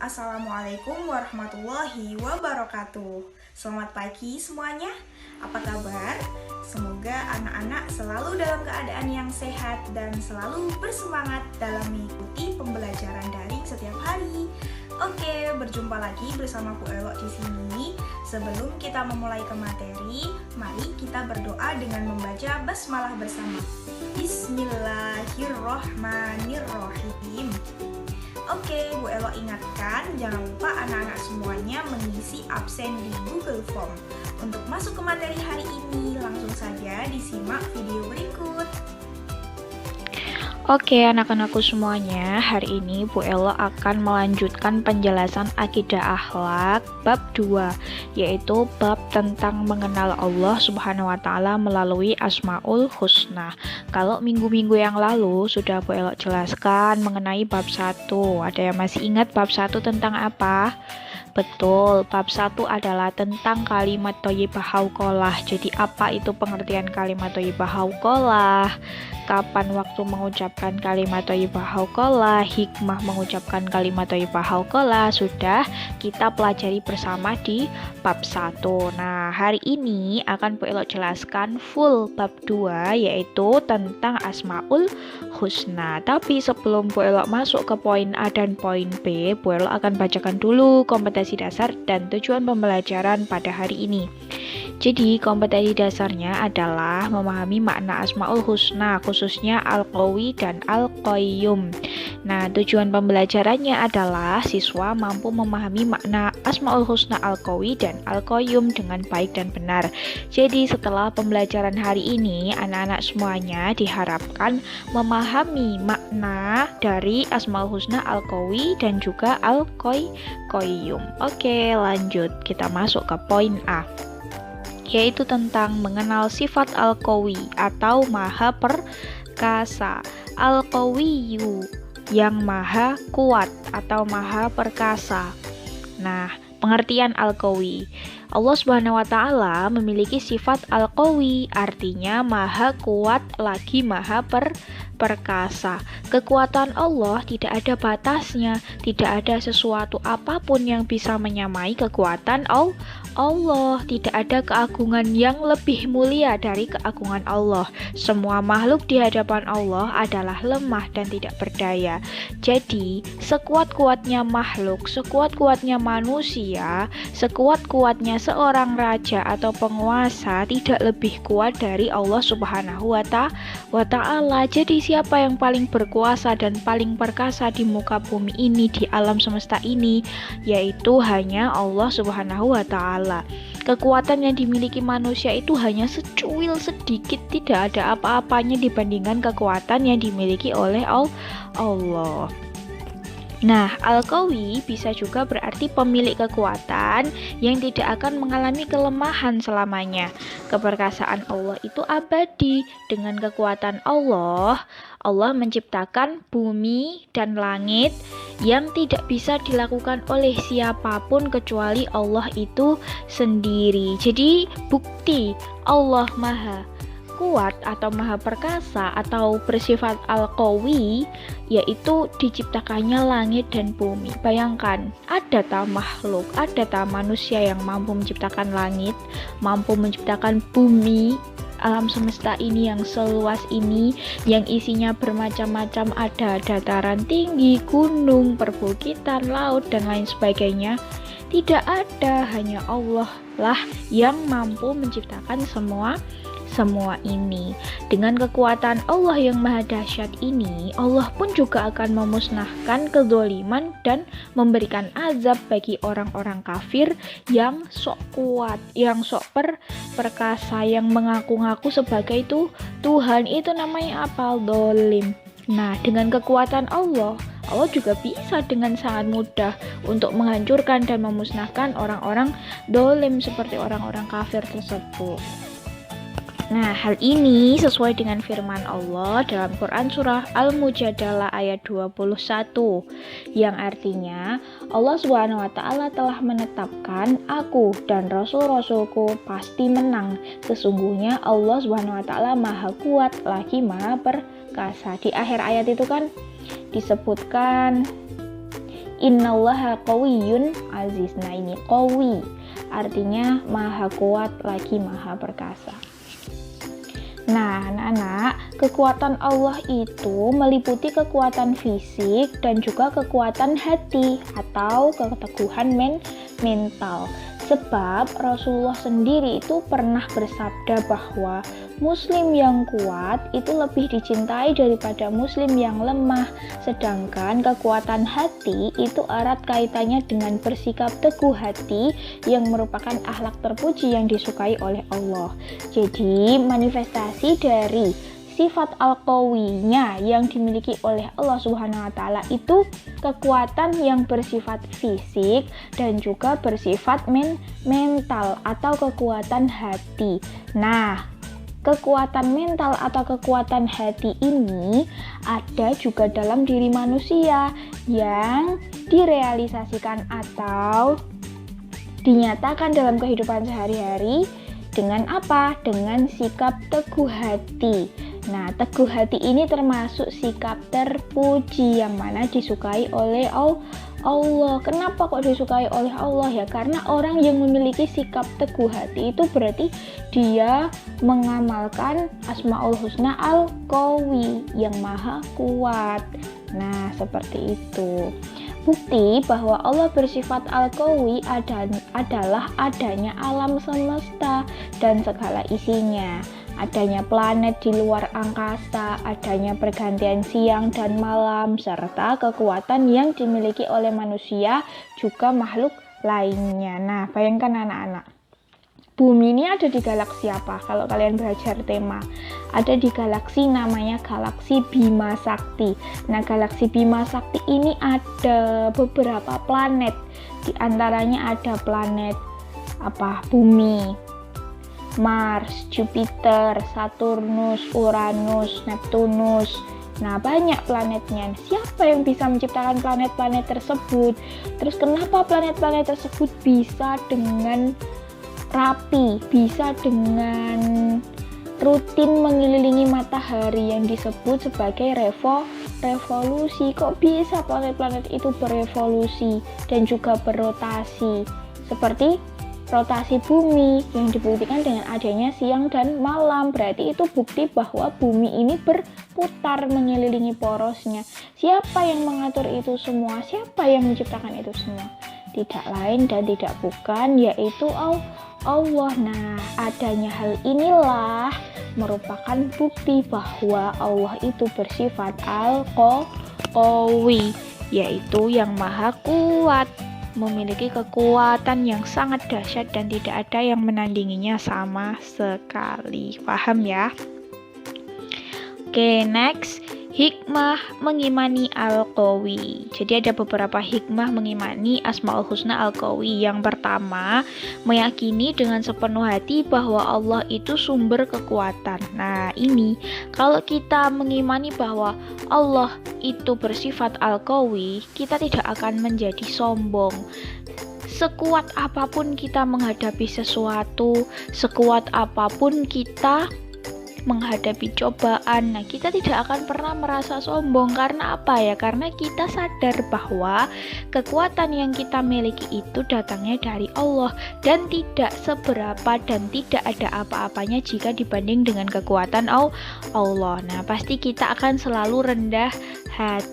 Assalamualaikum warahmatullahi wabarakatuh. Selamat pagi semuanya. Apa kabar? Semoga anak-anak selalu dalam keadaan yang sehat dan selalu bersemangat dalam mengikuti pembelajaran daring setiap hari. Oke, berjumpa lagi bersama Bu Elok di sini. Sebelum kita memulai ke materi, mari kita berdoa dengan membaca basmalah bersama. Bismillahirrohmanirrohim. Oke, Bu Elo ingatkan, jangan lupa anak-anak semuanya mengisi absen di Google Form. Untuk masuk ke materi hari ini, langsung saja disimak video berikut. Oke, anak-anakku semuanya, hari ini Bu Elo akan melanjutkan penjelasan akidah akhlak bab 2, yaitu bab tentang mengenal Allah Subhanahu wa taala melalui Asmaul Husna. Kalau minggu-minggu yang lalu sudah Bu Elo jelaskan mengenai bab 1. Ada yang masih ingat bab 1 tentang apa? Betul, bab 1 adalah tentang kalimat thayyibah hauqalah. Jadi apa itu pengertian kalimat thayyibah hauqalah? Kapan waktu mengucapkan kalimat thayyibah hauqalah, hikmah mengucapkan kalimat thayyibah hauqalah sudah kita pelajari bersama di bab 1. Nah, hari ini akan Bu Elo jelaskan full bab 2, yaitu tentang Asmaul Husna. Tapi sebelum Bu Elo masuk ke poin A dan poin B, Bu Elo akan bacakan dulu kompetensi dasar dan tujuan pembelajaran pada hari ini. Jadi kompetensi dasarnya adalah memahami makna Asmaul Husna, khususnya Al-Qawi dan Al-Qayyum. Nah, tujuan pembelajarannya adalah siswa mampu memahami makna Asmaul Husna Al-Qawi dan Al-Qayyum dengan baik dan benar. Jadi setelah pembelajaran hari ini, anak-anak semuanya diharapkan memahami makna dari Asmaul Husna Al-Qawi dan juga Al-Qayyum. Oke, lanjut. Kita masuk ke poin A, yaitu tentang mengenal sifat Al-Qawi atau Maha Perkasa. Al-Qawiyu yang Maha Kuat atau Maha Perkasa. Nah, pengertian Al-Qawi. Allah Subhanahu wa taala memiliki sifat Al-Qawi, artinya Maha Kuat lagi Maha Perkasa. Kekuatan Allah tidak ada batasnya, tidak ada sesuatu apapun yang bisa menyamai kekuatan Allah. Tidak ada keagungan yang lebih mulia dari keagungan Allah. Semua makhluk di hadapan Allah adalah lemah dan tidak berdaya. Jadi, sekuat-kuatnya makhluk, sekuat-kuatnya manusia, sekuat-kuatnya seorang raja atau penguasa tidak lebih kuat dari Allah Subhanahu wa taala. Jadi, siapa yang paling berkuasa dan paling perkasa di muka bumi ini, di alam semesta ini, yaitu hanya Allah Subhanahu wa taala. Kekuatan yang dimiliki manusia itu hanya secuil sedikit, tidak ada apa-apanya dibandingkan kekuatan yang dimiliki oleh Allah. Nah, Al-Qawi bisa juga berarti pemilik kekuatan yang tidak akan mengalami kelemahan selamanya. Keperkasaan Allah itu abadi. Dengan kekuatan Allah menciptakan bumi dan langit yang tidak bisa dilakukan oleh siapapun kecuali Allah itu sendiri. Jadi, bukti Allah Maha Kuat atau Maha Perkasa atau bersifat Al-Qawi, yaitu diciptakannya langit dan bumi. Bayangkan, ada tak makhluk, ada tak manusia yang mampu menciptakan langit, mampu menciptakan bumi, alam semesta ini yang seluas ini, yang isinya bermacam-macam, ada dataran tinggi, gunung, perbukitan, laut, dan lain sebagainya. Tidak ada, hanya Allah lah yang mampu menciptakan semua ini. Dengan kekuatan Allah yang maha dahsyat ini, Allah pun juga akan memusnahkan kezaliman dan memberikan azab bagi orang-orang kafir yang sok kuat, yang sok perkasa, yang mengaku-ngaku sebagai Tuhan. Itu namanya apa? Dolim. Nah, dengan kekuatan Allah juga bisa dengan sangat mudah untuk menghancurkan dan memusnahkan orang-orang dolim seperti orang-orang kafir tersebut. Nah, hal ini sesuai dengan firman Allah dalam Quran surah Al-Mujadalah ayat 21, yang artinya Allah Subhanahu wa taala telah menetapkan aku dan rasul-rasulku pasti menang. Sesungguhnya Allah Subhanahu wa taala Maha Kuat lagi Maha Perkasa. Di akhir ayat itu kan disebutkan Innallaha qawiyyun aziz. Nah, ini qawi artinya maha kuat lagi maha perkasa. Nah, anak-anak, kekuatan Allah itu meliputi kekuatan fisik dan juga kekuatan hati atau keteguhan mental. Sebab Rasulullah sendiri itu pernah bersabda bahwa muslim yang kuat itu lebih dicintai daripada muslim yang lemah. Sedangkan kekuatan hati itu erat kaitannya dengan bersikap teguh hati yang merupakan akhlak terpuji yang disukai oleh Allah. Jadi manifestasi dari sifat al-qawinya yang dimiliki oleh Allah Subhanahu wa taala itu kekuatan yang bersifat fisik dan juga bersifat mental atau kekuatan hati. Nah, kekuatan mental atau kekuatan hati ini ada juga dalam diri manusia yang direalisasikan atau dinyatakan dalam kehidupan sehari-hari dengan apa? Dengan sikap teguh hati. Nah, teguh hati ini termasuk sikap terpuji yang mana disukai oleh Allah. Kenapa kok disukai oleh Allah ya? Karena orang yang memiliki sikap teguh hati itu berarti dia mengamalkan Asmaul Husna Al-Qawi yang maha kuat. Nah, seperti itu. Bukti bahwa Allah bersifat Al-Qawi adalah adanya alam semesta dan segala isinya. Adanya planet di luar angkasa, adanya pergantian siang dan malam, serta kekuatan yang dimiliki oleh manusia juga makhluk lainnya. Nah, bayangkan anak-anak, bumi ini ada di galaksi apa? Kalau kalian belajar tema, ada di galaksi namanya galaksi Bima Sakti. Nah, galaksi Bima Sakti ini ada beberapa planet. Di antaranya ada planet Bumi, Mars, Jupiter, Saturnus, Uranus, Neptunus. Nah, banyak planetnya. Siapa yang bisa menciptakan planet-planet tersebut? Terus kenapa planet-planet tersebut bisa dengan rapi, bisa dengan rutin mengelilingi matahari yang disebut sebagai revolusi? Kok bisa planet-planet itu berevolusi dan juga berotasi seperti rotasi bumi yang dibuktikan dengan adanya siang dan malam? Berarti itu bukti bahwa bumi ini berputar mengelilingi porosnya. Siapa yang mengatur itu semua? Siapa yang menciptakan itu semua? Tidak lain dan tidak bukan, yaitu Allah. Nah, adanya hal inilah merupakan bukti bahwa Allah itu bersifat Al-Qawi, yaitu yang maha kuat, memiliki kekuatan yang sangat dahsyat dan tidak ada yang menandinginya sama sekali. Paham ya? Oke, next. Hikmah mengimani Al-Qawi. Jadi ada beberapa hikmah mengimani Asmaul Husna Al-Qawi. Yang pertama, meyakini dengan sepenuh hati bahwa Allah itu sumber kekuatan. Nah, ini kalau kita mengimani bahwa Allah itu bersifat Al-Qawi, kita tidak akan menjadi sombong. Sekuat apapun kita menghadapi sesuatu, sekuat apapun kita menghadapi cobaan, nah kita tidak akan pernah merasa sombong. Karena apa ya? Karena kita sadar bahwa kekuatan yang kita miliki itu datangnya dari Allah dan tidak seberapa dan tidak ada apa-apanya jika dibanding dengan kekuatan Allah. Nah, pasti kita akan selalu rendah hati.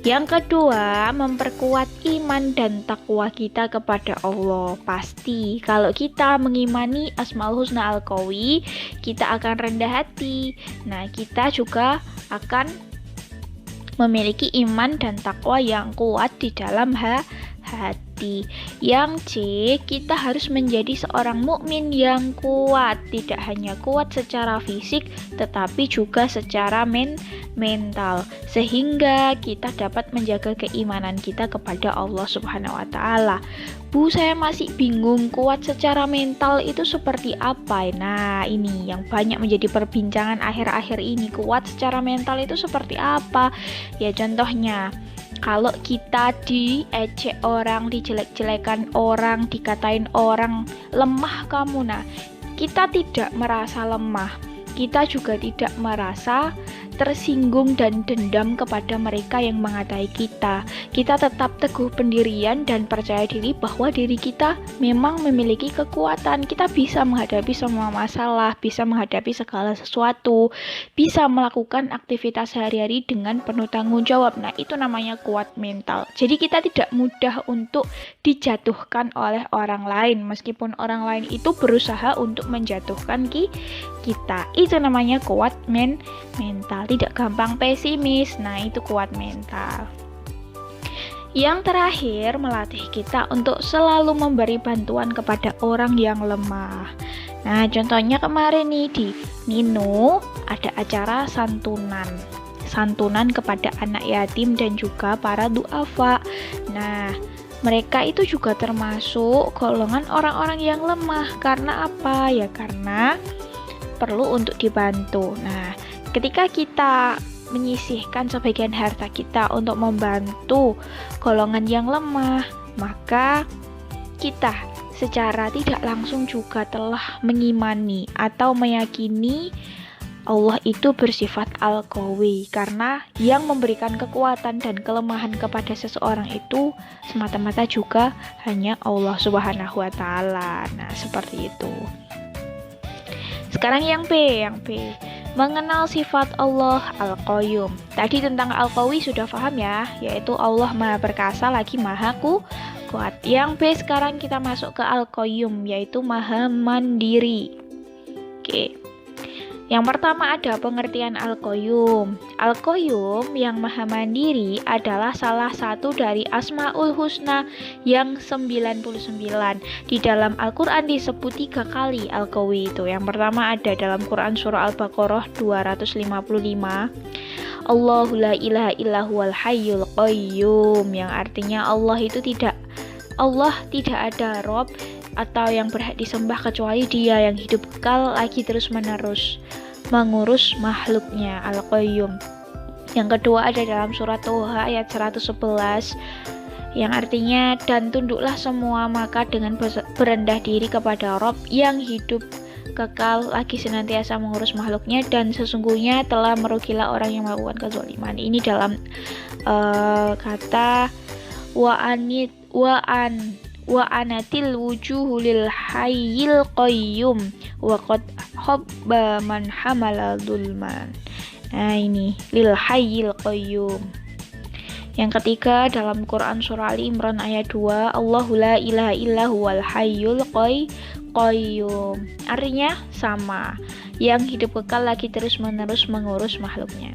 Yang kedua, memperkuat iman dan takwa kita kepada Allah. Pasti kalau kita mengimani Asmaul Husna Al-Qawi, kita akan rendah hati. Nah, kita juga akan memiliki iman dan takwa yang kuat di dalam hati. Yang C, kita harus menjadi seorang mukmin yang kuat, tidak hanya kuat secara fisik tetapi juga secara mental, sehingga kita dapat menjaga keimanan kita kepada Allah Subhanahu wa taala. Bu, saya masih bingung kuat secara mental itu seperti apa? Nah, ini yang banyak menjadi perbincangan akhir-akhir ini. Kuat secara mental itu seperti apa? Ya, contohnya kalau kita diejek orang, dijelek-jelekan orang, dikatain orang, lemah kamu. Nah, kita tidak merasa lemah. Kita juga tidak merasa tersinggung dan dendam kepada mereka yang mengatai kita. Kita tetap teguh pendirian dan percaya diri bahwa diri kita memang memiliki kekuatan. Kita bisa menghadapi semua masalah, bisa menghadapi segala sesuatu, bisa melakukan aktivitas sehari-hari dengan penuh tanggung jawab. Nah, itu namanya kuat mental. Jadi kita tidak mudah untuk dijatuhkan oleh orang lain, meskipun orang lain itu berusaha untuk menjatuhkan kita. Itu namanya kuat mental, tidak gampang pesimis. Nah, itu kuat mental. Yang terakhir, melatih kita untuk selalu memberi bantuan kepada orang yang lemah. Nah, contohnya kemarin nih di Nino ada acara santunan kepada anak yatim dan juga para duafa. Nah, mereka itu juga termasuk golongan orang-orang yang lemah. Karena apa? Ya karena perlu untuk dibantu. Nah, ketika kita menyisihkan sebagian harta kita untuk membantu golongan yang lemah, maka kita secara tidak langsung juga telah mengimani atau meyakini Allah itu bersifat Al-Qawi, karena yang memberikan kekuatan dan kelemahan kepada seseorang itu semata-mata juga hanya Allah Subhanahu wa Ta'ala. Nah, seperti itu. Sekarang yang P. Mengenal sifat Allah Al-Qayyum. Tadi tentang Al-Qawi sudah paham ya, yaitu Allah Maha Perkasa lagi Maha Kuat. Yang B sekarang kita masuk ke Al-Qayyum, yaitu Maha Mandiri. Oke. Yang pertama ada pengertian Al-Qayyum. Al-Qayyum yang Maha Mandiri adalah salah satu dari Asmaul Husna yang 99. Di dalam Al-Quran disebut 3 kali Al-Qawi itu. Yang pertama ada dalam Quran surah Al-Baqarah 255. Allahu la ilaha illahu wal hayyul qayyum, yang artinya Allah tidak ada Rob atau yang berhak disembah kecuali Dia yang hidup kekal lagi terus-menerus mengurus makhluknya, Al-Qayyum. Yang kedua ada dalam surat Toha ayat 111 yang artinya, dan tunduklah semua maka dengan berendah diri kepada Rob yang hidup kekal lagi senantiasa mengurus makhluknya, dan sesungguhnya telah merugilah orang yang melakukan kezaliman. Ini dalam kata wa anatil wujuhu lil hayyil qayyum wa qad habba man hamala dzulman. Nah, ini lil hayyil qayyum. Yang ketiga dalam Quran surah Ali Imran ayat 2, Allahu la ilaha illahu wal hayyul qayyum. Artinya sama, yang hidup kekal lagi terus-menerus mengurus makhluknya.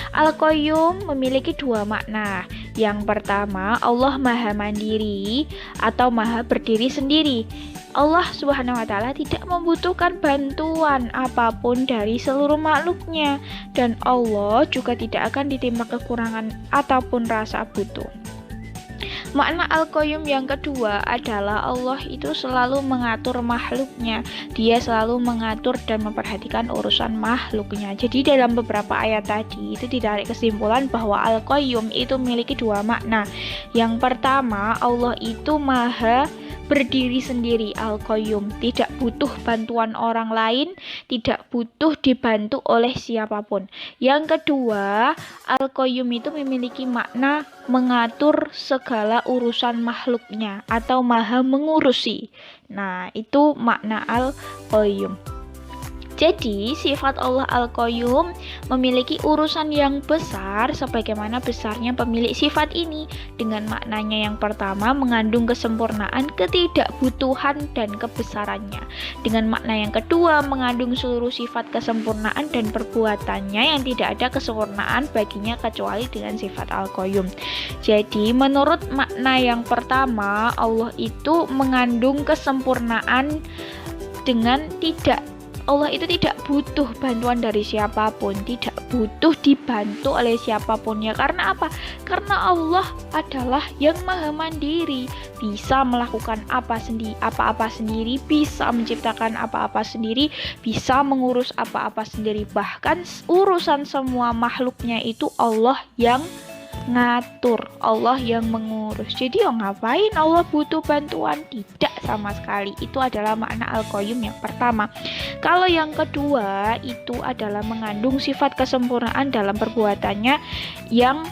Al-Qayyum memiliki 2 makna. Yang pertama, Allah Maha Mandiri atau Maha Berdiri sendiri. Allah Subhanahu wa Ta'ala tidak membutuhkan bantuan apapun dari seluruh makhluknya, dan Allah juga tidak akan ditimpa kekurangan ataupun rasa butuh. Makna Al-Qayyum yang kedua adalah Allah itu selalu mengatur makhluknya. Dia selalu mengatur dan memperhatikan urusan makhluknya. Jadi dalam beberapa ayat tadi itu ditarik kesimpulan bahwa Al-Qayyum itu memiliki 2 makna. Yang pertama, Allah itu Maha berdiri sendiri, Al-Qayyum, tidak butuh bantuan orang lain, tidak butuh dibantu oleh siapapun. Yang kedua, Al-Qayyum itu memiliki makna mengatur segala urusan makhluknya atau maha mengurusi. Nah, itu makna Al-Qayyum. Jadi, sifat Allah Al-Qayyum memiliki urusan yang besar sebagaimana besarnya pemilik sifat ini. Dengan maknanya yang pertama mengandung kesempurnaan, ketidakbutuhan, dan kebesarannya. Dengan makna yang kedua mengandung seluruh sifat kesempurnaan dan perbuatannya yang tidak ada kesempurnaan baginya kecuali dengan sifat Al-Qayyum. Jadi, menurut makna yang pertama, Allah itu mengandung kesempurnaan dengan Allah itu tidak butuh bantuan dari siapapun, tidak butuh dibantu oleh siapapun ya. Karena apa? Karena Allah adalah yang maha mandiri, bisa melakukan apa-apa sendiri, bisa menciptakan apa-apa sendiri, bisa mengurus apa-apa sendiri. Bahkan urusan semua makhluknya itu Allah yang ngatur, Allah yang mengurus. Jadi ngapain Allah butuh bantuan? Tidak sama sekali. Itu adalah makna Al-Qayyum yang pertama. Kalau yang kedua itu adalah mengandung sifat kesempurnaan dalam perbuatannya yang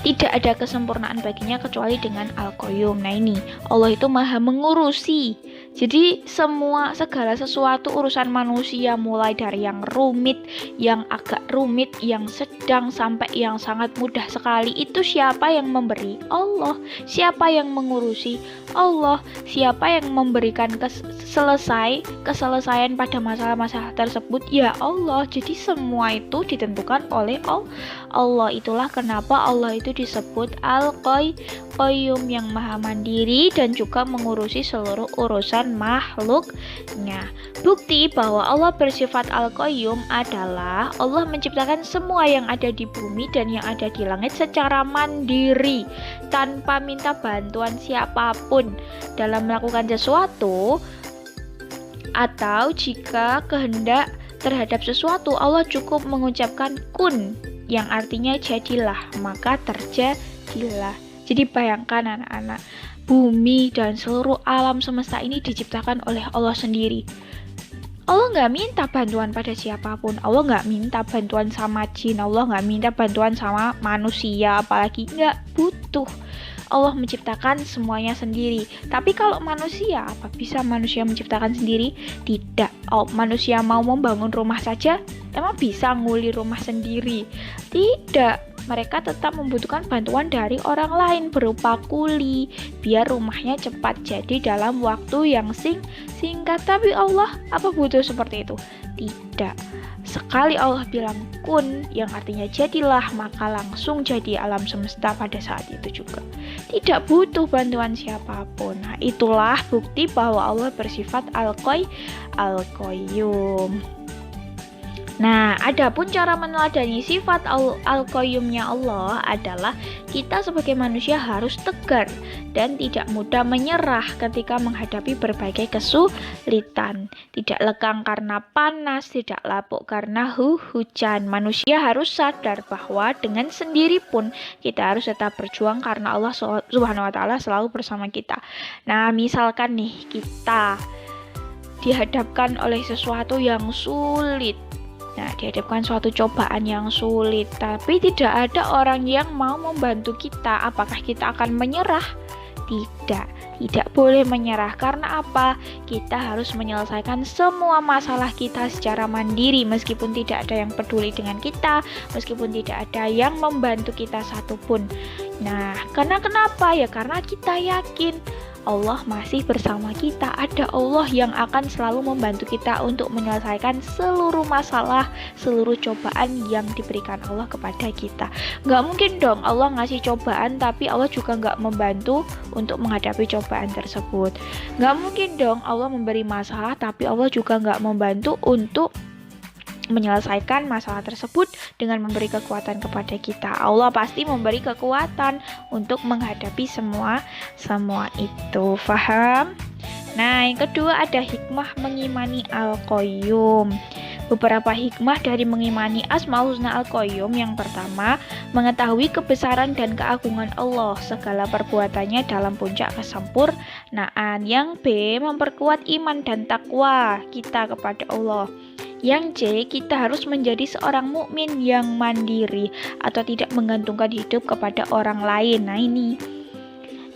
tidak ada kesempurnaan baginya kecuali dengan Al-Qayyum. Nah ini, Allah itu maha mengurusi. Jadi segala sesuatu urusan manusia, mulai dari yang rumit, yang agak rumit, yang sedang, sampai yang sangat mudah sekali, itu siapa yang memberi? Allah. Siapa yang mengurusi? Allah. Siapa yang memberikan keselesaian pada masalah-masalah tersebut? Ya Allah. Jadi semua itu ditentukan oleh Allah. Itulah kenapa Allah itu disebut Al-Qayyum, yang maha mandiri dan juga mengurusi seluruh urusan makhluknya. Bukti bahwa Allah bersifat Al-Qayyum adalah Allah menciptakan semua yang ada di bumi dan yang ada di langit secara mandiri, tanpa minta bantuan siapapun dalam melakukan sesuatu, atau jika kehendak terhadap sesuatu, Allah cukup mengucapkan kun, yang artinya jadilah, maka terjadilah. Jadi bayangkan anak-anak, bumi dan seluruh alam semesta ini diciptakan oleh Allah sendiri. Allah nggak minta bantuan pada siapapun. Allah nggak minta bantuan sama jin. Allah nggak minta bantuan sama manusia, apalagi nggak butuh. Allah menciptakan semuanya sendiri. Tapi kalau manusia, apa bisa manusia menciptakan sendiri? Tidak. Manusia mau membangun rumah saja, emang bisa nguli rumah sendiri? Tidak. Mereka tetap membutuhkan bantuan dari orang lain berupa kuli, biar rumahnya cepat jadi dalam waktu yang singkat. Tapi Allah apa butuh seperti itu? Tidak. Sekali Allah bilang kun, yang artinya jadilah, maka langsung jadi alam semesta pada saat itu juga. Tidak butuh bantuan siapapun. Nah, itulah bukti bahwa Allah bersifat Al-Qayyum. Nah, adapun cara meneladani sifat Al-Qayyumnya Allah adalah kita sebagai manusia harus tegar dan tidak mudah menyerah ketika menghadapi berbagai kesulitan. Tidak lekang karena panas, tidak lapuk karena hujan. Manusia harus sadar bahwa dengan sendiri pun kita harus tetap berjuang karena Allah Subhanahu wa taala selalu bersama kita. Nah, misalkan nih kita dihadapkan oleh sesuatu yang sulit. Nah, dihadapkan suatu cobaan yang sulit, tapi tidak ada orang yang mau membantu kita. Apakah kita akan menyerah? Tidak boleh menyerah. Karena apa? Kita harus menyelesaikan semua masalah kita secara mandiri, meskipun tidak ada yang peduli dengan kita, meskipun tidak ada yang membantu kita satupun. Nah, karena kenapa? Ya karena kita yakin Allah masih bersama kita. Ada Allah yang akan selalu membantu kita untuk menyelesaikan seluruh masalah, seluruh cobaan yang diberikan Allah kepada kita. Nggak mungkin dong Allah ngasih cobaan tapi Allah juga nggak membantu untuk menghadapi cobaan tersebut. Nggak mungkin dong Allah memberi masalah tapi Allah juga nggak membantu untuk menyelesaikan masalah tersebut dengan memberi kekuatan kepada kita. Allah pasti memberi kekuatan untuk menghadapi semua itu. Faham? Nah, yang kedua ada hikmah mengimani Al-Qayyum. Beberapa hikmah dari mengimani Asmaul Husna Al-Qayyum. Yang pertama, mengetahui kebesaran dan keagungan Allah, segala perbuatannya dalam puncak kesempurnaan. Yang B, memperkuat iman dan takwa kita kepada Allah. Yang C, kita harus menjadi seorang mukmin yang mandiri atau tidak menggantungkan hidup kepada orang lain.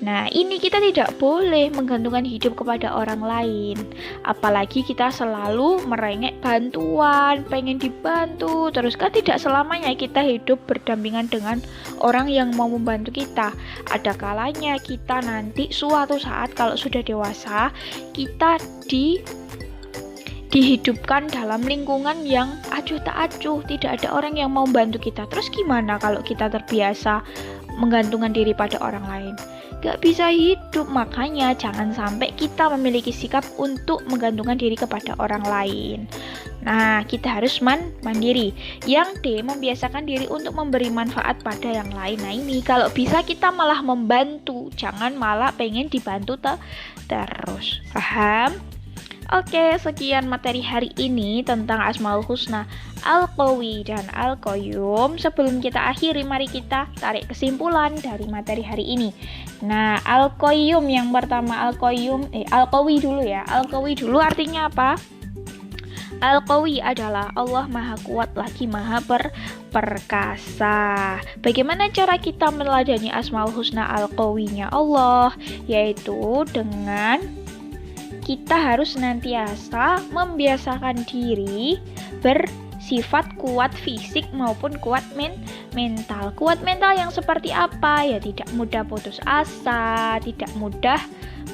Nah ini kita tidak boleh menggantungkan hidup kepada orang lain. Apalagi kita selalu merengek bantuan, pengen dibantu. Terus kan tidak selamanya kita hidup berdampingan dengan orang yang mau membantu kita. Ada kalanya kita nanti suatu saat kalau sudah dewasa, kita dihidupkan dalam lingkungan yang acuh tak acuh, tidak ada orang yang mau bantu kita. Terus gimana kalau kita terbiasa menggantungkan diri pada orang lain? Gak bisa hidup. Makanya jangan sampai kita memiliki sikap untuk menggantungkan diri kepada orang lain. Nah, kita harus mandiri. Yang D, membiasakan diri untuk memberi manfaat pada yang lain. Nah ini, kalau bisa kita malah membantu, jangan malah pengen dibantu terus. Paham? Oke, sekian materi hari ini tentang Asmaul Husna, Al-Qawi dan Al-Qayyum. Sebelum kita akhiri, mari kita tarik kesimpulan dari materi hari ini. Nah, Al-Qayyum yang pertama, Al-Qawi dulu ya. Al-Qawi dulu artinya apa? Al-Qawi adalah Allah Maha Kuat lagi Maha Perkasa. Bagaimana cara kita meneladani Asmaul Husna Al-Qawinya Allah? Yaitu dengan kita harus senantiasa membiasakan diri bersifat kuat fisik maupun kuat mental. Kuat mental yang seperti apa? Ya tidak mudah putus asa, tidak mudah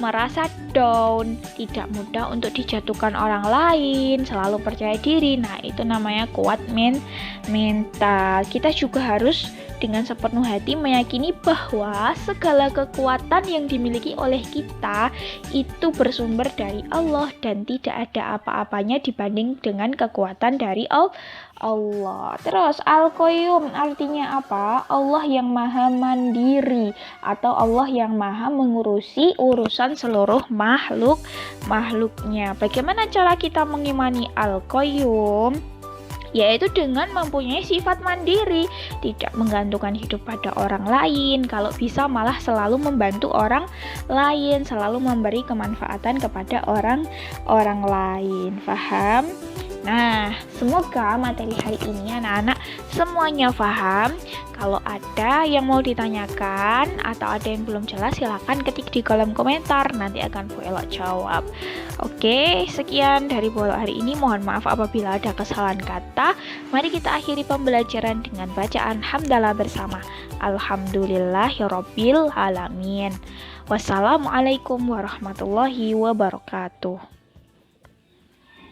merasa down, tidak mudah untuk dijatuhkan orang lain, selalu percaya diri. Nah, itu namanya kuat mental. Kita juga harus dengan sepenuh hati meyakini bahwa segala kekuatan yang dimiliki oleh kita itu bersumber dari Allah dan tidak ada apa-apanya dibanding dengan kekuatan dari Allah. Terus Al-Qayyum artinya apa? Allah yang maha mandiri atau Allah yang maha mengurusi urusan seluruh makhluknya. Bagaimana cara kita mengimani Al-Qayyum? Yaitu dengan mempunyai sifat mandiri, tidak menggantungkan hidup pada orang lain, kalau bisa malah selalu membantu orang lain, selalu memberi kemanfaatan kepada orang lain. Paham? Nah, semoga materi hari ini anak-anak semuanya paham. Kalau ada yang mau ditanyakan atau ada yang belum jelas, silakan ketik di kolom komentar, nanti akan Bu Elo jawab. Oke, sekian dari Bu Elo hari ini. Mohon maaf apabila ada kesalahan kata. Mari kita akhiri pembelajaran dengan bacaan hamdalah bersama. Alhamdulillahirabbil alamin. Wassalamualaikum warahmatullahi wabarakatuh.